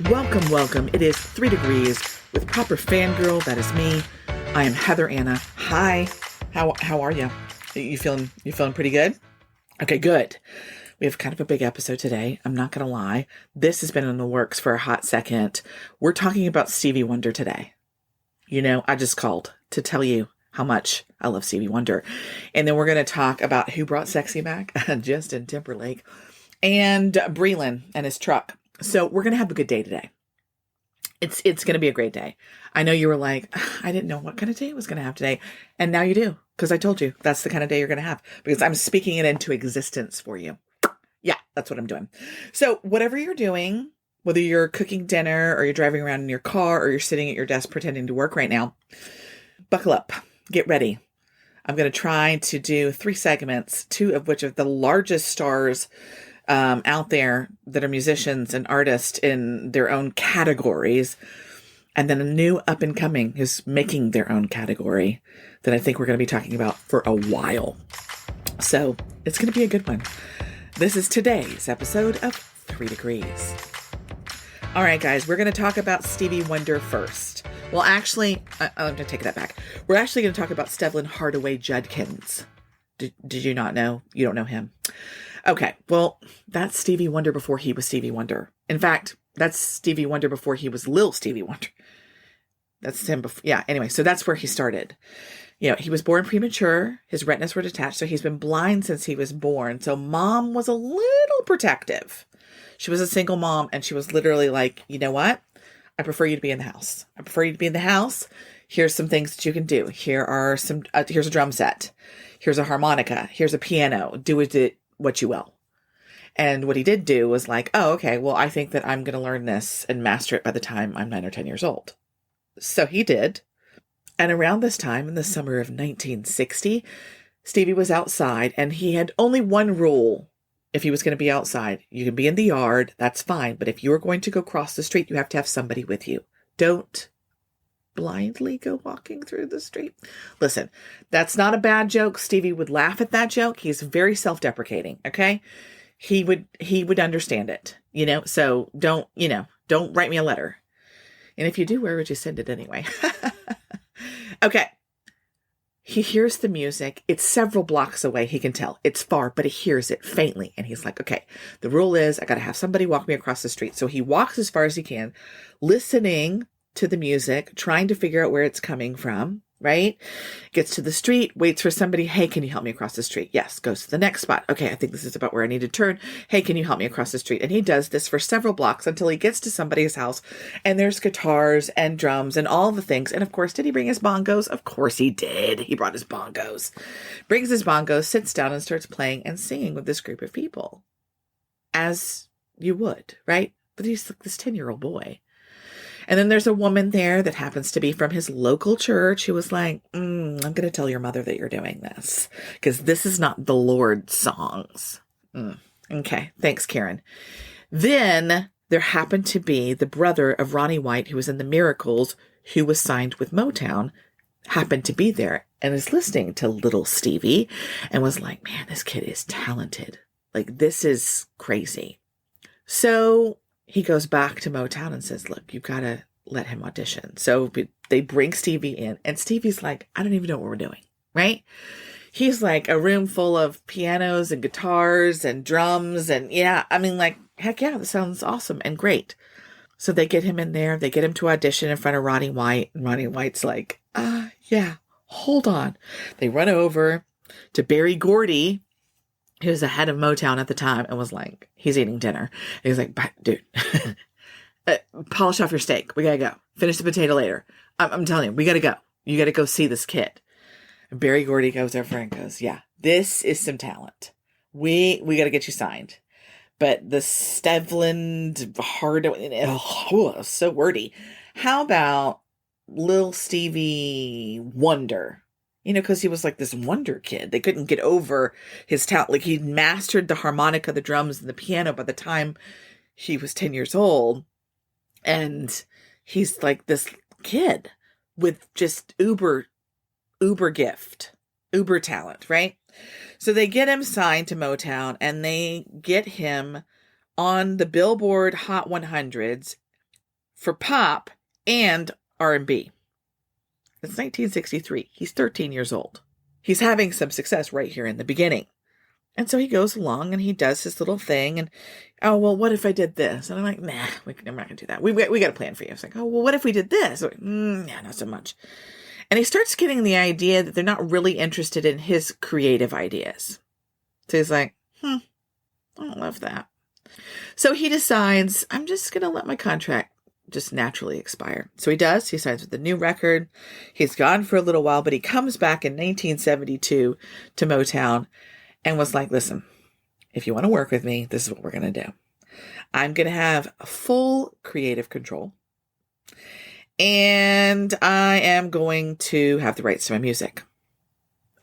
Welcome, welcome. It is 3 degrees with proper fangirl. That is me. I am Heather Anna. Hi. How are you? You feeling pretty good? Okay, good. We have kind of a big episode today. I'm not gonna lie. This has been in the works for a hot second. We're talking about Stevie Wonder today. I just called to tell you how much I love Stevie Wonder. And then we're going to talk about who brought sexy back, Justin Timberlake, and Breland and his truck. So we're going to have a good day today. It's going to be a great day. I know you were like, I didn't know what kind of day I was going to have today. And now you do, because I told you that's the kind of day you're going to have, because I'm speaking it into existence for you. Yeah, that's what I'm doing. So whatever you're doing, whether you're cooking dinner or you're driving around in your car or you're sitting at your desk pretending to work right now, buckle up, get ready. I'm going to try to do 3 segments, 2 of which are the largest stars out there that are musicians and artists in their own categories. And then a new up and coming who's making their own category that I think we're going to be talking about for a while. So it's going to be a good one. This is today's episode of 3 Degrees. All right, guys, we're going to talk about Stevie Wonder first. Well, actually, I'm going to take that back. We're actually going to talk about Stevlin Hardaway Judkins. Did you not know? You don't know him. Okay, well, that's Stevie Wonder before he was Stevie Wonder. In fact, that's Stevie Wonder before he was Lil Stevie Wonder. That's him before. Yeah, anyway, so that's where he started. He was born premature. His retinas were detached, so he's been blind since he was born. So mom was a little protective. She was a single mom, and she was literally like, you know what? I prefer you to be in the house. I prefer you to be in the house. Here's some things that you can do. Here's a drum set. Here's a harmonica. Here's a piano. Do with it what you will. And what he did do was like, oh, okay, well, I think that I'm going to learn this and master it by the time I'm 9 or 10 years old. So he did. And around this time, in the summer of 1960, Stevie was outside, and he had only one rule. If he was going to be outside, you can be in the yard, that's fine. But if you're going to go cross the street, you have to have somebody with you. Don't blindly go walking through the street. Listen, that's not a bad joke. Stevie would laugh at that joke. He's very self-deprecating, okay? He would understand it, so don't write me a letter. And if you do, where would you send it anyway? Okay. He hears the music. It's several blocks away. He can tell it's far, but he hears it faintly. And he's like, okay, the rule is I got to have somebody walk me across the street. So he walks as far as he can, listening to the music, trying to figure out where it's coming from, right? Gets to the street, waits for somebody. Hey, can you help me across the street? Yes. Goes to the next spot. Okay, I think this is about where I need to turn. Hey, can you help me across the street? And he does this for several blocks until he gets to somebody's house, and there's guitars and drums and all the things. And of course, did he bring his bongos? Of course he did. He brought his bongos. Brings his bongos, sits down and starts playing and singing with this group of people. As you would, right? But he's like this 10-year-old boy. And then there's a woman there that happens to be from his local church who was like, I'm going to tell your mother that you're doing this because this is not the Lord's songs. Okay. Thanks, Karen. Then there happened to be the brother of Ronnie White, who was in the Miracles, who was signed with Motown, happened to be there and is listening to little Stevie and was like, man, this kid is talented. Like, this is crazy. So he goes back to Motown and says, look, you've got to let him audition. So they bring Stevie in, and Stevie's like, I don't even know what we're doing, right? He's like a room full of pianos and guitars and drums. And yeah, I mean, like, heck yeah, that sounds awesome and great. So they get him in there. They get him to audition in front of Ronnie White. And Ronnie White's like, yeah, hold on. They run over to Berry Gordy, who was the head of Motown at the time, and was like, he's eating dinner. And he's like, dude, polish off your steak. We got to go. Finish the potato later. I'm telling you, we got to go. You got to go see this kid. And Berry Gordy goes over and goes, yeah, this is some talent. We got to get you signed. But the Stevlin Hardaway, so wordy. How about Lil Stevie Wonder? Because he was like this wonder kid. They couldn't get over his talent. Like, he mastered the harmonica, the drums, and the piano by the time he was 10 years old. And he's like this kid with just uber gift, uber talent, right? So they get him signed to Motown, and they get him on the Billboard Hot 100s for pop and R&B. It's 1963. He's 13 years old. He's having some success right here in the beginning. And so he goes along and he does his little thing. And, oh, well, what if I did this? And I'm like, nah, we're not going to do that. We got a plan for you. It's like, oh, well, what if we did this? Like, yeah, not so much. And he starts getting the idea that they're not really interested in his creative ideas. So he's like, I don't love that. So he decides, I'm just going to let my contract just naturally expire. So he does. He signs with the new record. He's gone for a little while, but he comes back in 1972 to Motown and was like, listen, if you want to work with me, this is what we're going to do. I'm going to have full creative control. And I am going to have the rights to my music.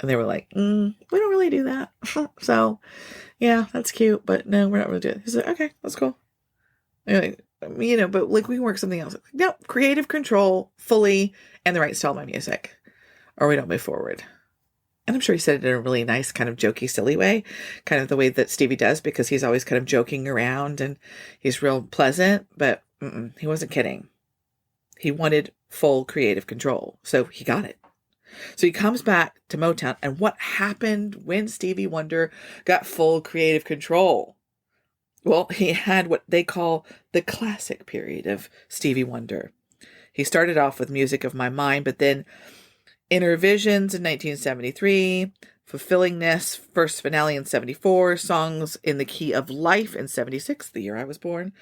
And they were like, we don't really do that. So, yeah, that's cute. But no, we're not really doing it. He's like, okay, that's cool. Like, but like we can work something else. No, creative control fully and the rights to all my music. Or we don't move forward. And I'm sure he said it in a really nice kind of jokey, silly way. Kind of the way that Stevie does because he's always kind of joking around and he's real pleasant. But he wasn't kidding. He wanted full creative control. So he got it. So he comes back to Motown. And what happened when Stevie Wonder got full creative control? Well, he had what they call the classic period of Stevie Wonder. He started off with Music of My Mind, but then Inner Visions in 1973, Fulfillingness, First Finale in 74, Songs in the Key of Life in 76, the year I was born.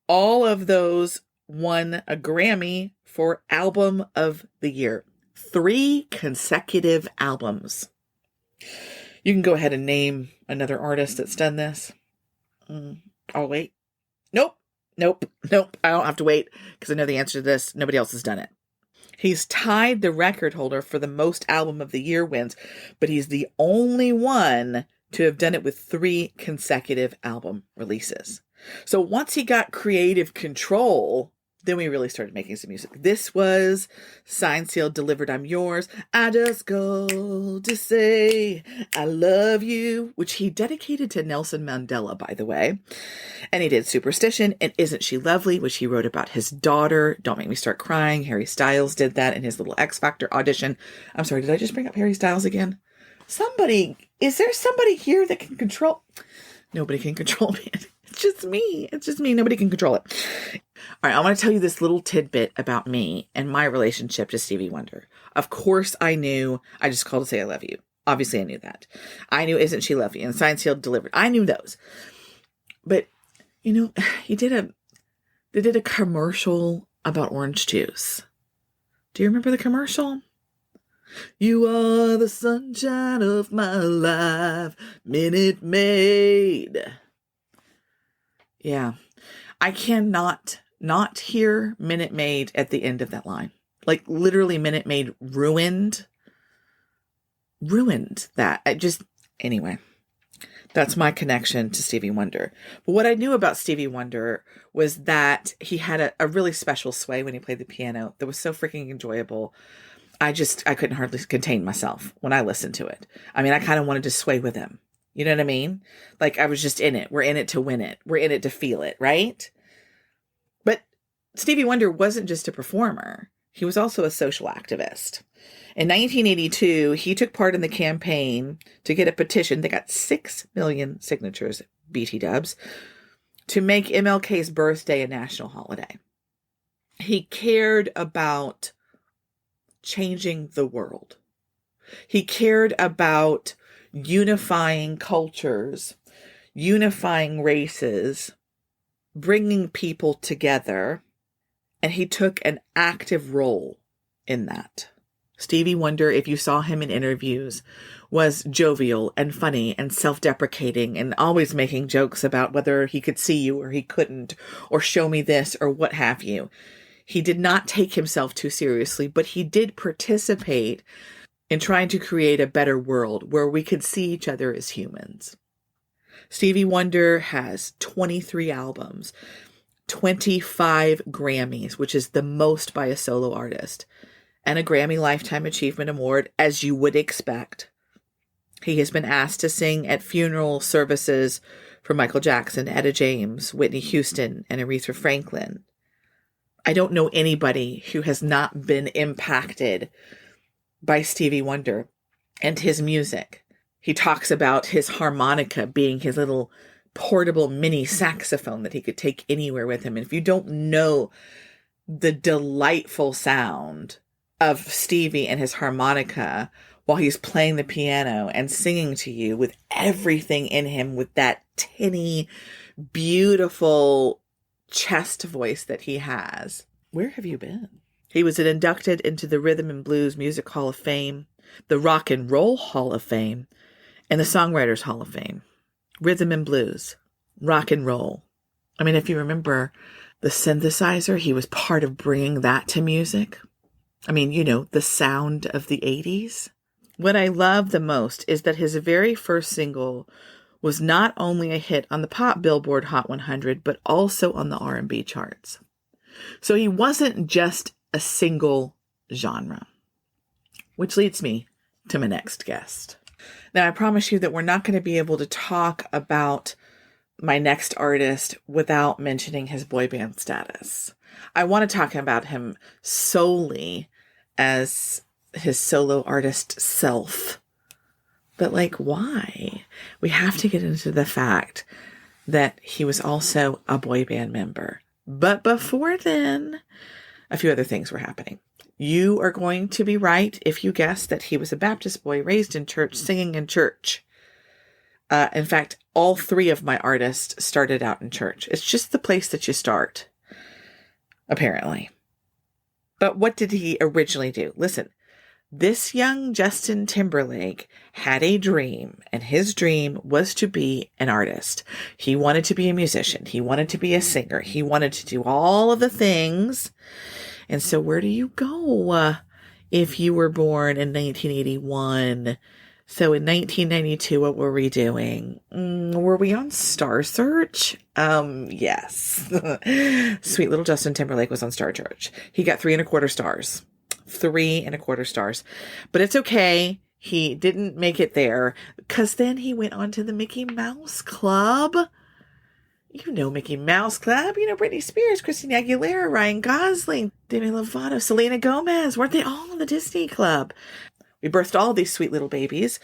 All of those won a Grammy for Album of the Year. 3 consecutive albums. You can go ahead and name another artist that's done this. I'll wait. Nope. I don't have to wait because I know the answer to this. Nobody else has done it. He's tied the record holder for the most Album of the Year wins, but he's the only one to have done it with 3 consecutive album releases. So once he got creative control, then we really started making some music. This was Signed, Sealed, Delivered, I'm Yours. I just go to say I love you, which he dedicated to Nelson Mandela, by the way. And he did Superstition and Isn't She Lovely, which he wrote about his daughter. Don't Make Me Start Crying. Harry Styles did that in his little X Factor audition. I'm sorry, did I just bring up Harry Styles again? Is there somebody here that can control? Nobody can control me. It's just me. Nobody can control it. All right, I want to tell you this little tidbit about me and my relationship to Stevie Wonder. Of course, I knew. I just called to say I love you. Obviously, I knew that. I knew Isn't She Lovely and Signed, Sealed, Delivered. I knew those. But, they did a commercial about orange juice. Do you remember the commercial? You are the sunshine of my life, Minute Maid. Yeah. I cannot not hear Minute Maid at the end of that line. Like literally Minute Maid ruined that. Anyway, that's my connection to Stevie Wonder. But what I knew about Stevie Wonder was that he had a really special sway when he played the piano that was so freaking enjoyable. I couldn't hardly contain myself when I listened to it. I mean, I kind of wanted to sway with him. You know what I mean? Like I was just in it. We're in it to win it. We're in it to feel it, right? But Stevie Wonder wasn't just a performer. He was also a social activist. In 1982, he took part in the campaign to get a petition that got 6 million signatures, BT dubs, to make MLK's birthday a national holiday. He cared about changing the world. He cared about unifying cultures, unifying races, bringing people together, and he took an active role in that. Stevie Wonder, if you saw him in interviews, was jovial and funny and self-deprecating and always making jokes about whether he could see you or he couldn't, or show me this or what have you. He did not take himself too seriously, but he did participate in trying to create a better world where we could see each other as humans. Stevie Wonder has 23 albums, 25 Grammys, which is the most by a solo artist, and a Grammy Lifetime Achievement Award, as you would expect. He has been asked to sing at funeral services for Michael Jackson, Etta James, Whitney Houston, and Aretha Franklin. I don't know anybody who has not been impacted by Stevie Wonder and his music. He talks about his harmonica being his little portable mini saxophone that he could take anywhere with him. And if you don't know the delightful sound of Stevie and his harmonica while he's playing the piano and singing to you with everything in him, with that tinny, beautiful chest voice that he has. Where have you been? He was inducted into the Rhythm and Blues Music Hall of Fame, the Rock and Roll Hall of Fame, and the Songwriters Hall of Fame. Rhythm and blues, rock and roll. I mean, if you remember the synthesizer, he was part of bringing that to music. I mean, you know, the sound of the 80s. What I love the most is that his very first single was not only a hit on the pop Billboard Hot 100, but also on the R&B charts. So he wasn't just a single genre, which leads me to my next guest. Now, I promise you that we're not going to be able to talk about my next artist without mentioning his boy band status. I want to talk about him solely as his solo artist self. But like, why? We have to get into the fact that he was also a boy band member. But before then, a few other things were happening. You are going to be right if you guess that he was a Baptist boy raised in church, singing in church. In fact, all three of my artists started out in church. It's just the place that you start, apparently. But what did he originally do? Listen, this young Justin Timberlake had a dream, and his dream was to be an artist. He wanted to be a musician. He wanted to be a singer. He wanted to do all of the things. And so where do you go if you were born in 1981? So in 1992, what were we doing? Were we on Star Search? Yes. Sweet little Justin Timberlake was on Star Search. He got 3.25 stars. 3.25 stars. But it's okay. He didn't make it there because then he went on to the Mickey Mouse Club. You know Mickey Mouse Club. You know Britney Spears, Christina Aguilera, Ryan Gosling, Demi Lovato, Selena Gomez. Weren't they all in the Disney Club? We birthed all these sweet little babies,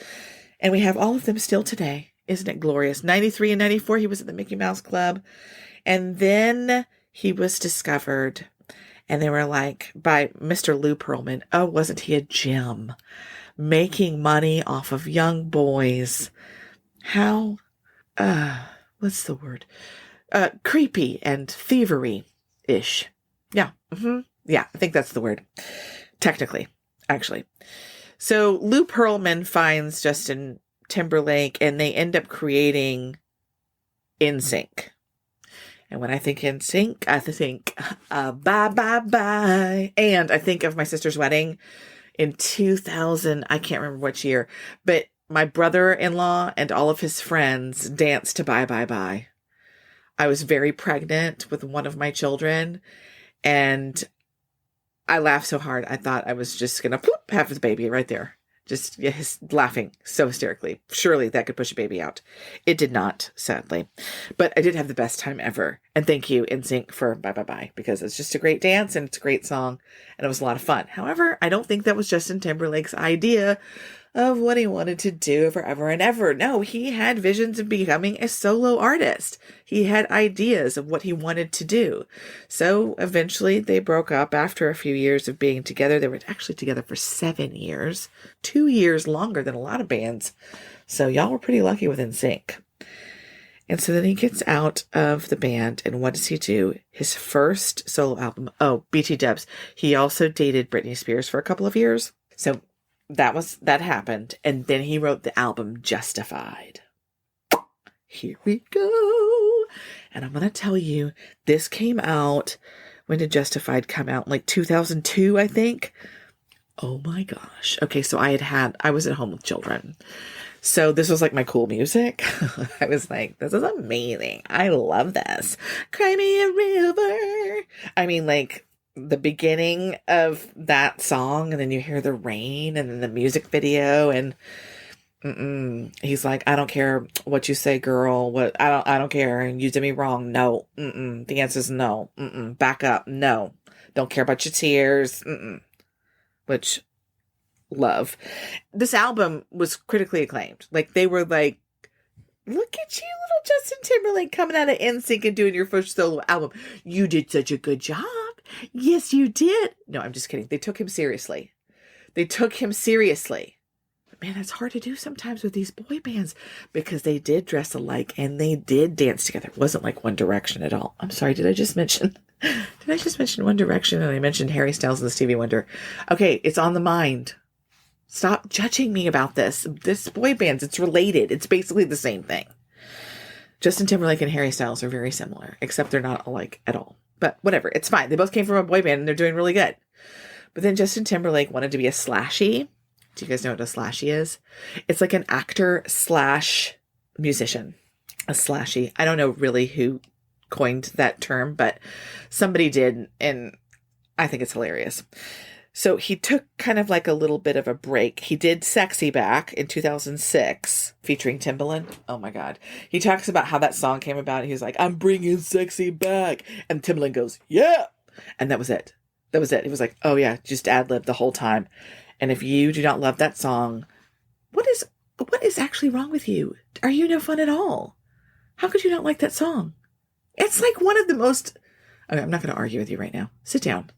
and we have all of them still today. Isn't it glorious? 93 and 94, he was at the Mickey Mouse Club. And then he was discovered, and they were like, by Mr. Lou Pearlman. Oh, wasn't he a gem? Making money off of young boys. How, what's the word? Creepy and thievery-ish. Yeah. Yeah, I think that's the word. Technically, actually. So Lou Pearlman finds Justin Timberlake, and they end up creating NSYNC. And when I think NSYNC, I think bye, bye, bye. And I think of my sister's wedding in 2000. I can't remember which year, but my brother-in-law and all of his friends danced to Bye, Bye, Bye. I was very pregnant with one of my children, and I laughed so hard, I thought I was just going to have his baby right there. Just laughing so hysterically. Surely that could push a baby out. It did not, sadly. But I did have the best time ever. And thank you, NSYNC, for Bye Bye Bye, because it's just a great dance and it's a great song. And it was a lot of fun. However, I don't think that was Justin Timberlake's idea of what he wanted to do forever and ever. No, he had visions of becoming a solo artist. He had ideas of what he wanted to do. So eventually they broke up after a few years of being together. They were actually together for 7 years, 2 years longer than a lot of bands. So y'all were pretty lucky with NSYNC. And so then he gets out of the band, and what does he do? His first solo album. Oh, BT Dubs. He also dated Britney Spears for a couple of years. So that happened. And then he wrote the album Justified. Here we go. And I'm going to tell you, this came out, when did Justified come out? Like 2002, I think. Oh my gosh. Okay. So I was at home with children. So this was like my cool music. I was like, this is amazing. I love this. Cry me a river. I mean, like, the beginning of that song, and then you hear the rain, and then the music video, and he's like, I don't care what you say, girl. I don't care. And you did me wrong. No. The answer is no. Back up. No. Don't care about your tears. Which, love. This album was critically acclaimed. Like, they were like, look at you, little Justin Timberlake, coming out of NSYNC and doing your first solo album. You did such a good job. Yes, you did. No, I'm just kidding. They took him seriously. Man, it's hard to do sometimes with these boy bands because they did dress alike and they did dance together. It wasn't like One Direction at all. I'm sorry, did I just mention One Direction and I mentioned Harry Styles and Stevie Wonder? Okay, it's on the mind. Stop judging me about this. This boy bands, it's related. It's basically the same thing. Justin Timberlake and Harry Styles are very similar, except they're not alike at all. But whatever, it's fine. They both came from a boy band and they're doing really good. But then Justin Timberlake wanted to be a Slashy. Do you guys know what a Slashy is? It's like an actor / musician. A Slashy. I don't know really who coined that term, but somebody did, and I think it's hilarious. So he took kind of like a little bit of a break. He did Sexy Back in 2006, featuring Timberland. Oh my God. He talks about how that song came about. He was like, I'm bringing sexy back. And Timberland goes, yeah. And that was it. He was like, oh yeah, just ad-lib the whole time. And if you do not love that song, what is actually wrong with you? Are you no fun at all? How could you not like that song? It's like one of the most... Okay, I'm not going to argue with you right now. Sit down.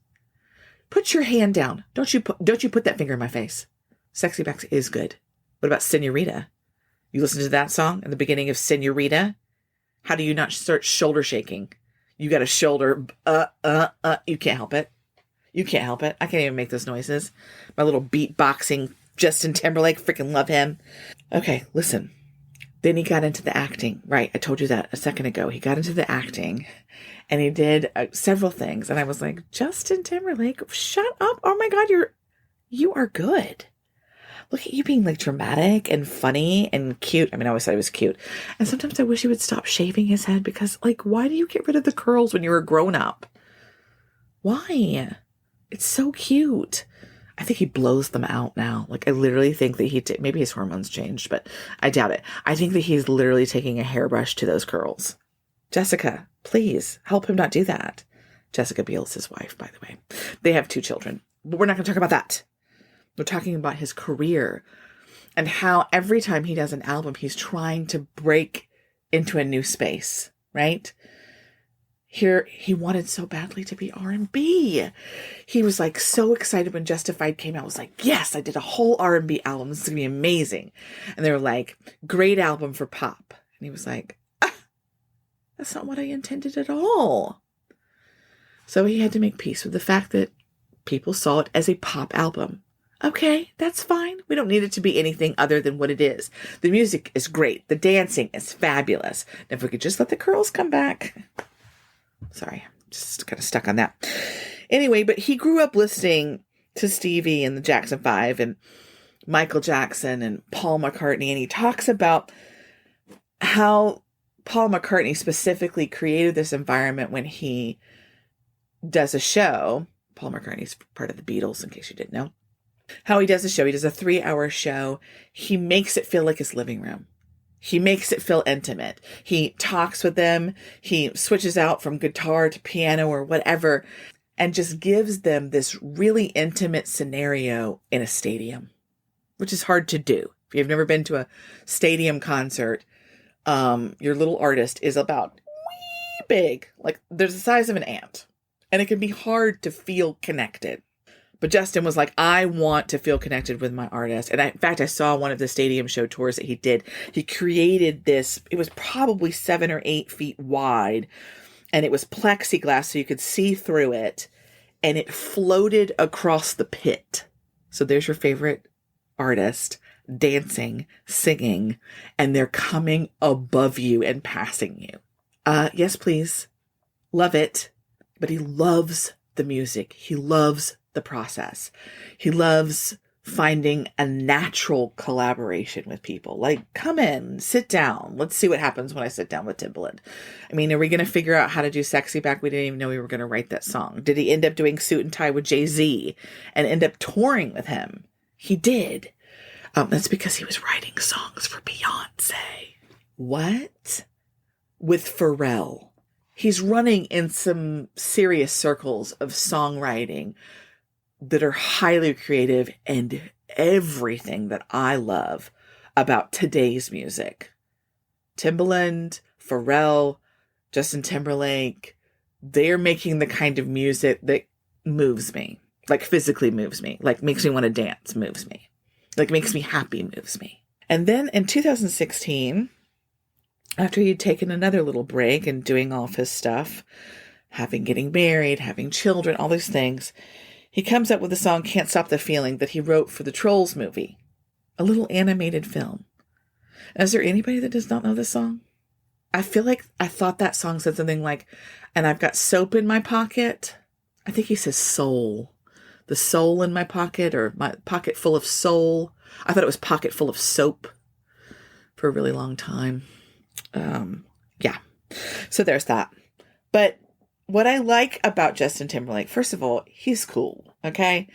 Put your hand down. Don't you put that finger in my face. Sexy Back is good. What about Senorita? You listen to that song in the beginning of Senorita? How do you not start shoulder shaking? You got a shoulder, you can't help it. I can't even make those noises. My little beatboxing Justin Timberlake, freaking love him. Okay, listen. Then he got into the acting. Right, I told you that a second ago. He got into the acting and he did several things. And I was like, Justin Timberlake, shut up. Oh my God, you are good. Look at you being like dramatic and funny and cute. I mean, I always thought he was cute. And sometimes I wish he would stop shaving his head because, like, why do you get rid of the curls when you were grown up? Why? It's so cute. I think he blows them out now. Like, I literally think that maybe his hormones changed, but I doubt it. I think that he's literally taking a hairbrush to those curls. Jessica, please help him not do that. Jessica Biel's his wife, by the way. They have 2 children, but we're not going to talk about that. We're talking about his career and how every time he does an album, he's trying to break into a new space, right? Here, he wanted so badly to be R&B. He was like so excited when Justified came out. I was like, yes, I did a whole R&B album. This is going to be amazing. And they were like, great album for pop. And he was like, that's not what I intended at all. So he had to make peace with the fact that people saw it as a pop album. Okay, that's fine. We don't need it to be anything other than what it is. The music is great. The dancing is fabulous. And if we could just let the curls come back... Sorry, I'm just kind of stuck on that. Anyway, but he grew up listening to Stevie and the Jackson 5 and Michael Jackson and Paul McCartney. And he talks about how Paul McCartney specifically created this environment when he does a show. Paul McCartney's part of the Beatles, in case you didn't know. How he does a show. He does a 3-hour show. He makes it feel like his living room. He makes it feel intimate. He talks with them. He switches out from guitar to piano or whatever and just gives them this really intimate scenario in a stadium, which is hard to do. If you've never been to a stadium concert, your little artist is about wee big. Like, there's the size of an ant. And it can be hard to feel connected. But Justin was like, I want to feel connected with my artist. And in fact, I saw one of the stadium show tours that he did. He created this, it was probably 7 or 8 feet wide. And it was plexiglass so you could see through it. And it floated across the pit. So there's your favorite artist dancing, singing, and they're coming above you and passing you. Yes, please. Love it. But he loves the music. He loves the process. He loves finding a natural collaboration with people. Like, come in, sit down. Let's see what happens when I sit down with Timberland. I mean, are we going to figure out how to do Sexy Back? We didn't even know we were going to write that song. Did he end up doing Suit and Tie with Jay-Z and end up touring with him? He did. That's because he was writing songs for Beyonce. What? With Pharrell. he's running in some serious circles of songwriting that are highly creative and everything that I love about today's music. Timberland, Pharrell, Justin Timberlake, they're making the kind of music that moves me, like physically moves me, like makes me want to dance, moves me, like makes me happy, moves me. And then in 2016, after he'd taken another little break and doing all of his stuff, getting married, having children, all these things, he comes up with the song Can't Stop the Feeling that he wrote for the Trolls movie, a little animated film. Is there anybody that does not know this song? I feel like I thought that song said something like, and I've got soap in my pocket. I think he says soul. The soul in my pocket, or my pocket full of soul. I thought it was pocket full of soap for a really long time. Yeah. So there's that. But what I like about Justin Timberlake, first of all, he's cool. Okay.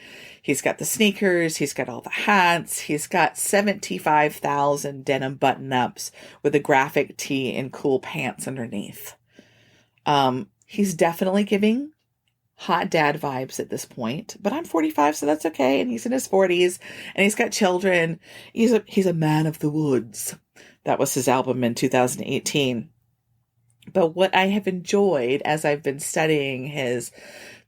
He's got the sneakers. He's got all the hats. He's got 75,000 denim button-ups with a graphic tee and cool pants underneath. He's definitely giving hot dad vibes at this point, but I'm 45, so that's okay. And he's in his 40s and he's got children. He's a man of the woods. That was his album in 2018. But what I have enjoyed as I've been studying his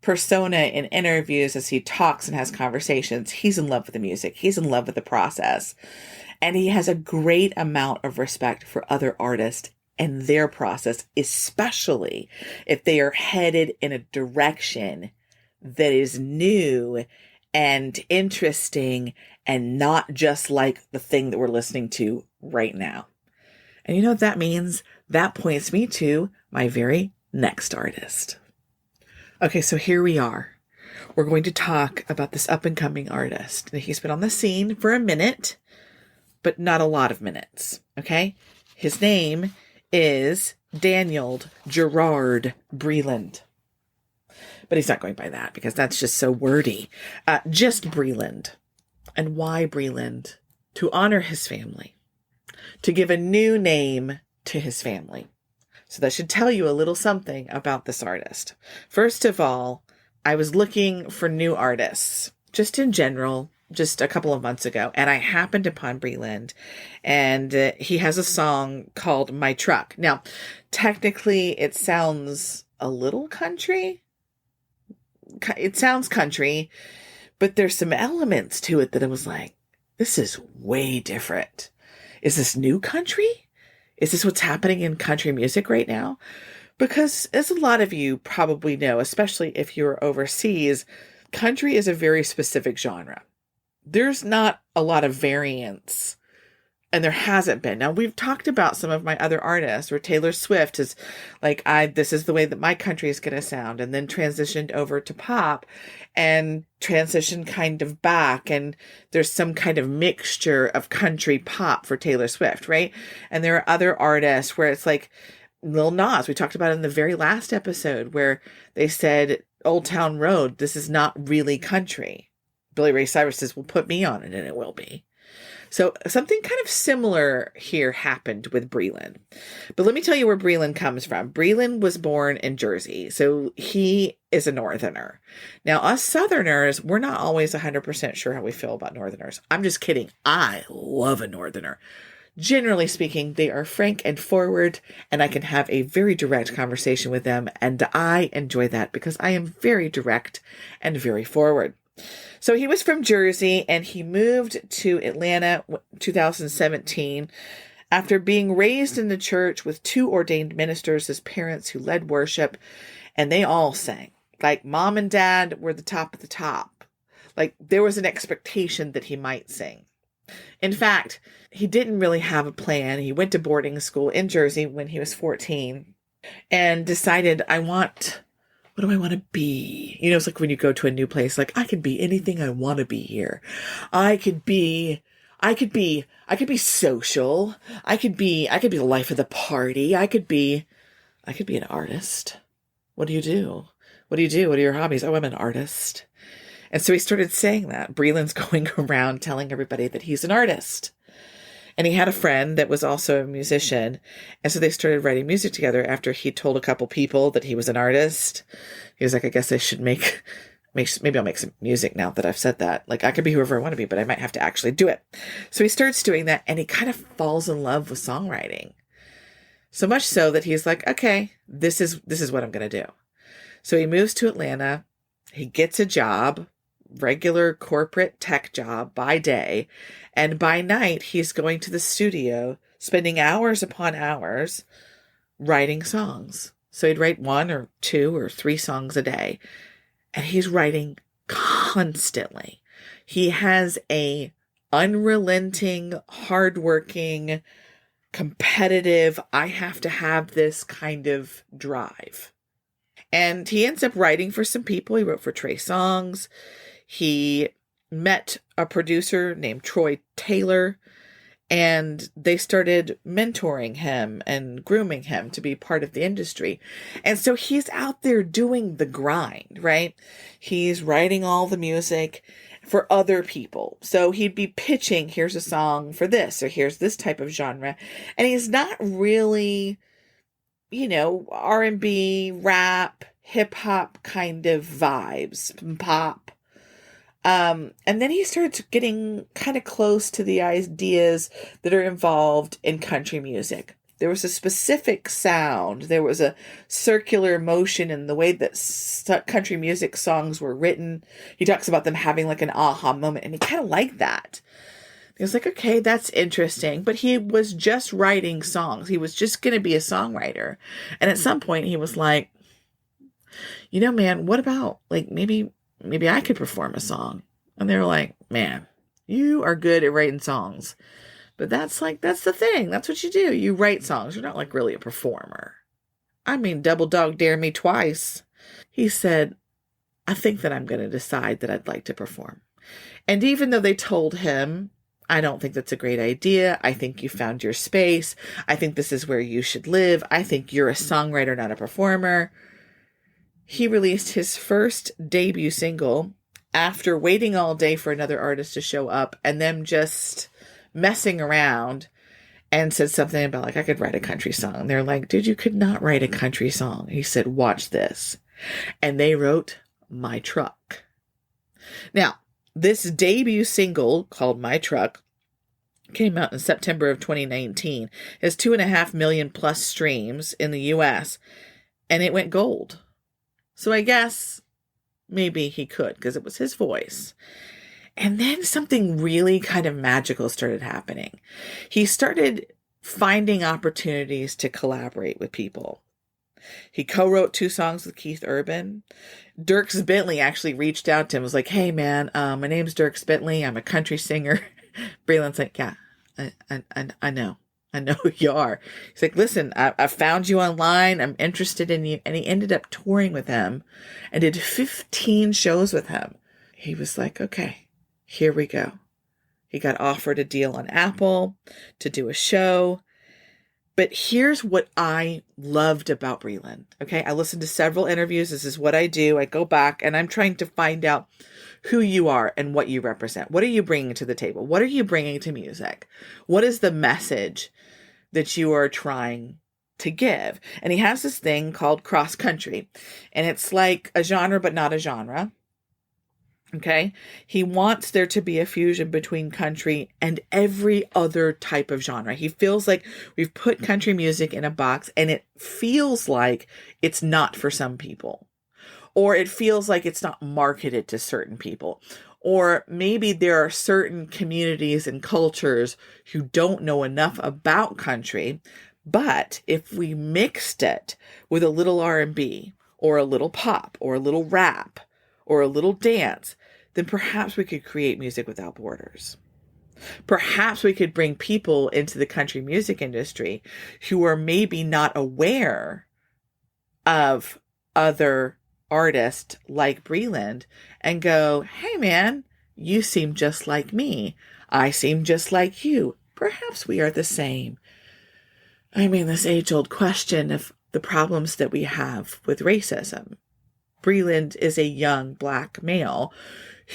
persona in interviews, as he talks and has conversations, he's in love with the music. He's in love with the process. And he has a great amount of respect for other artists and their process, especially if they are headed in a direction that is new and interesting and not just like the thing that we're listening to right now. And you know what that means? That points me to my very next artist. Okay, so here we are. We're going to talk about this up-and-coming artist. He's been on the scene for a minute, but not a lot of minutes, okay? His name is Daniel Gerard Breland. But he's not going by that because that's just so wordy. Just Breland. And why Breland? To honor his family. To give a new name to his family. So that should tell you a little something about this artist. First of all, I was looking for new artists, just in general, just a couple of months ago, and I happened upon Breland, and he has a song called My Truck. Now, technically, it sounds a little country. It sounds country, but there's some elements to it that I was like, this is way different. Is this new country? Is this what's happening in country music right now? Because as a lot of you probably know, especially if you're overseas, country is a very specific genre. There's not a lot of variance, and there hasn't been. Now, we've talked about some of my other artists, where Taylor Swift is like, this is the way that my country is going to sound, and then transitioned over to pop and transitioned kind of back. And there's some kind of mixture of country pop for Taylor Swift, right? And there are other artists where it's like Lil Nas. We talked about it in the very last episode where they said Old Town Road, this is not really country. Billy Ray Cyrus says, well, put me on it, and it will be. So something kind of similar here happened with Breland. But let me tell you where Breland comes from. Breland was born in Jersey, so he is a Northerner. Now, us Southerners, we're not always 100% sure how we feel about Northerners. I'm just kidding. I love a Northerner. Generally speaking, they are frank and forward, and I can have a very direct conversation with them, and I enjoy that because I am very direct and very forward. So he was from Jersey, and he moved to Atlanta 2017 after being raised in the church with two ordained ministers as parents who led worship, and they all sang. Like, mom and dad were the top of the top. Like, there was an expectation that he might sing. In fact, he didn't really have a plan. He went to boarding school in Jersey when he was 14 and decided, what do I want to be? You know, it's like when you go to a new place, like, I could be anything I want to be here. I could be social. I could be the life of the party. I could be an artist. What do you do? What do you do? What are your hobbies? Oh, I'm an artist. And so he started saying that. Breland's going around telling everybody that he's an artist. And he had a friend that was also a musician. And so they started writing music together after he told a couple people that he was an artist. He was like, I guess I should maybe I'll make some music now that I've said that. Like, I could be whoever I want to be, but I might have to actually do it. So he starts doing that, and he kind of falls in love with songwriting. So much so that he's like, okay, this is what I'm going to do. So he moves to Atlanta. He gets a job, regular corporate tech job by day. And by night, he's going to the studio, spending hours upon hours writing songs. So he'd write 1 or 2 or 3 songs a day. And he's writing constantly. He has a unrelenting, hardworking, competitive, I have to have this kind of drive. And he ends up writing for some people. He wrote for Trey Songz. He met a producer named Troy Taylor, and they started mentoring him and grooming him to be part of the industry. And so he's out there doing the grind, right? He's writing all the music for other people. So he'd be pitching, here's a song for this, or here's this type of genre. And he's not really, R&B, rap, hip hop kind of vibes, pop. And then he starts getting kind of close to the ideas that are involved in country music. There was a specific sound. There was a circular motion in the way that country music songs were written. He talks about them having like an aha moment, and he kind of liked that. He was like, okay, that's interesting. But he was just writing songs. He was just going to be a songwriter. And at some point he was like, man, what about like maybe I could perform a song. And they were like, man, you are good at writing songs. But that's the thing. That's what you do. You write songs. You're not like really a performer. I mean, double dog dare me twice. He said, I think that I'm going to decide that I'd like to perform. And even though they told him, I don't think that's a great idea. I think you found your space. I think this is where you should live. I think you're a songwriter, not a performer. He released his first debut single after waiting all day for another artist to show up and them just messing around, and said something about like, I could write a country song. They're like, dude, you could not write a country song. He said, watch this. And they wrote My Truck. Now, this debut single called My Truck came out in September of 2019. It has 2.5 million plus streams in the US, and it went gold. So I guess maybe he could, because it was his voice. And then something really kind of magical started happening. He started finding opportunities to collaborate with people. He co-wrote 2 songs with Keith Urban. Dierks Bentley actually reached out to him, was like, hey man, my name's Dierks Bentley. I'm a country singer. Breland's like, yeah, I know. I know who you are. He's like, listen, I found you online. I'm interested in you. And he ended up touring with him and did 15 shows with him. He was like, okay, here we go. He got offered a deal on Apple to do a show. But here's what I loved about Breland. Okay, I listened to several interviews. This is what I do. I go back and I'm trying to find out who you are and what you represent. What are you bringing to the table? What are you bringing to music? What is the message that you are trying to give? And he has this thing called cross country, and it's like a genre, but not a genre. Okay. He wants there to be a fusion between country and every other type of genre. He feels like we've put country music in a box, and it feels like it's not for some people, or it feels like it's not marketed to certain people. Or maybe there are certain communities and cultures who don't know enough about country, but if we mixed it with a little R&B or a little pop or a little rap or a little dance, then perhaps we could create music without borders. Perhaps we could bring people into the country music industry who are maybe not aware of other artist like Breland and go, hey man, you seem just like me. I seem just like you. Perhaps we are the same. I mean, this age-old question of the problems that we have with racism. Breland is a young Black male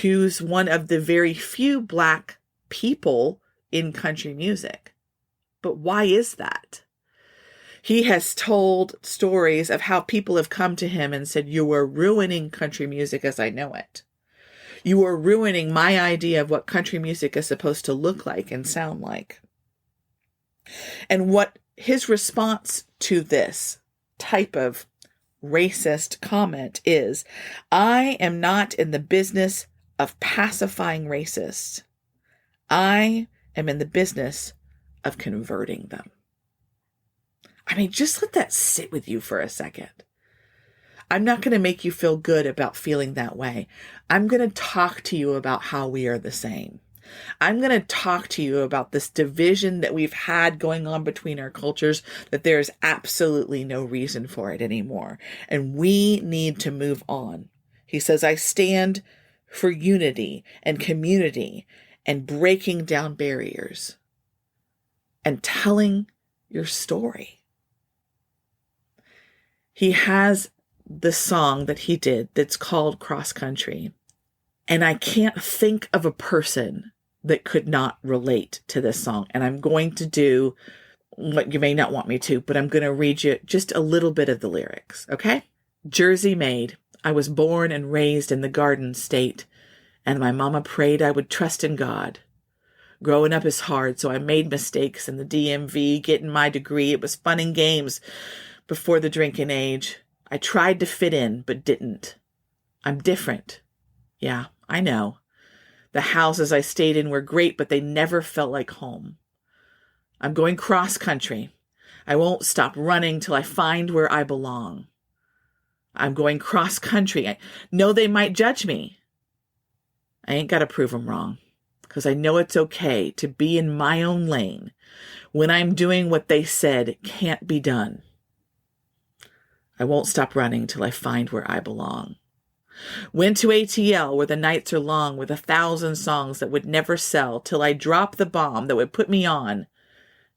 who's one of the very few Black people in country music. But why is that? He has told stories of how people have come to him and said, "You are ruining country music as I know it. You are ruining my idea of what country music is supposed to look like and sound like." And what his response to this type of racist comment is, "I am not in the business of pacifying racists. I am in the business of converting them." I mean, just let that sit with you for a second. I'm not going to make you feel good about feeling that way. I'm going to talk to you about how we are the same. I'm going to talk to you about this division that we've had going on between our cultures, that there's absolutely no reason for it anymore. And we need to move on. He says, "I stand for unity and community and breaking down barriers and telling your story." He has the song that he did that's called Cross Country. And I can't think of a person that could not relate to this song. And I'm going to do what you may not want me to, but I'm going to read you just a little bit of the lyrics, okay? "Jersey made, I was born and raised in the Garden State, and my mama prayed I would trust in God. Growing up is hard, so I made mistakes in the DMV, getting my degree. It was fun and games before the drinking age. I tried to fit in, but didn't. I'm different. Yeah, I know. The houses I stayed in were great, but they never felt like home. I'm going cross country. I won't stop running till I find where I belong. I'm going cross country. I know they might judge me. I ain't got to prove them wrong, because I know it's okay to be in my own lane when I'm doing what they said can't be done. I won't stop running till I find where I belong. Went to ATL where the nights are long with 1,000 songs that would never sell till I dropped the bomb that would put me on.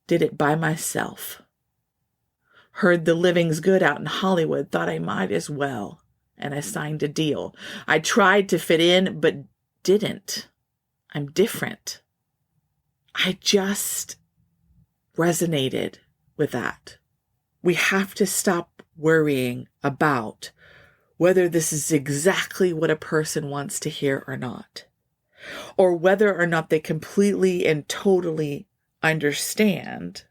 Did it by myself. Heard the living's good out in Hollywood, thought I might as well, and I signed a deal. I tried to fit in, but didn't. I'm different." I just resonated with that. We have to stop worrying about whether this is exactly what a person wants to hear or not, or whether or not they completely and totally understand.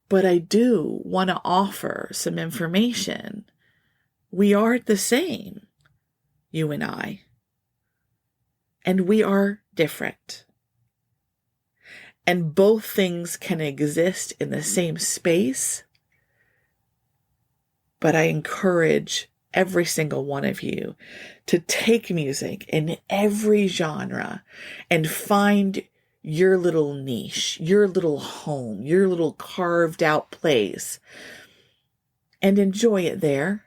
But I do want to offer some information. We are the same, you and I, and we are different. And both things can exist in the same space. But I encourage every single one of you to take music in every genre and find your little niche, your little home, your little carved out place, and enjoy it there.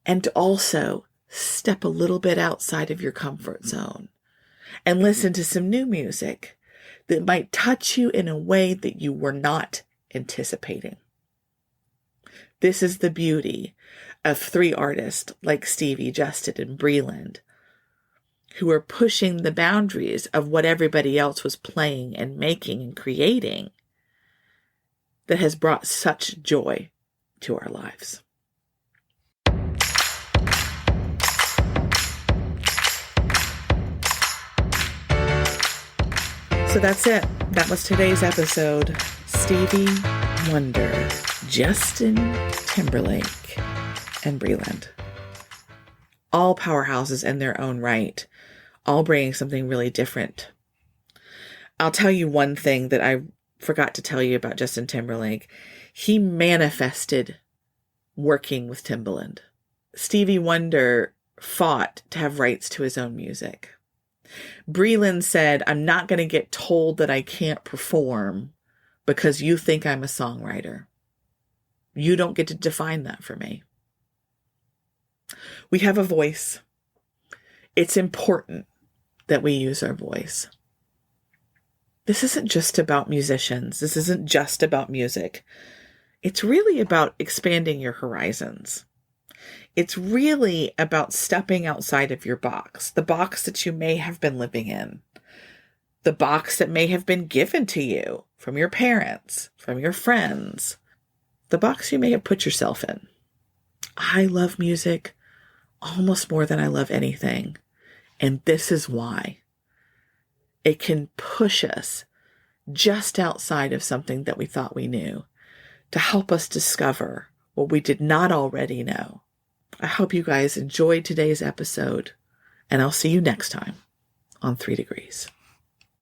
And also step a little bit outside of your comfort zone and listen to some new music that might touch you in a way that you were not anticipating. This is the beauty of 3 artists like Stevie, Justin, and Breland, who are pushing the boundaries of what everybody else was playing and making and creating, that has brought such joy to our lives. So that's it. That was today's episode. Stevie Wonder, Justin Timberlake, and Breland. All powerhouses in their own right, all bringing something really different. I'll tell you one thing that I forgot to tell you about Justin Timberlake. He manifested working with Timbaland. Stevie Wonder fought to have rights to his own music. Breland said, "I'm not going to get told that I can't perform because you think I'm a songwriter. You don't get to define that for me." We have a voice. It's important that we use our voice. This isn't just about musicians. This isn't just about music. It's really about expanding your horizons. It's really about stepping outside of your box, the box that you may have been living in. the box that may have been given to you from your parents, from your friends, the box you may have put yourself in. I love music almost more than I love anything. And this is why. It can push us just outside of something that we thought we knew to help us discover what we did not already know. I hope you guys enjoyed today's episode, and I'll see you next time on 3 Degrees.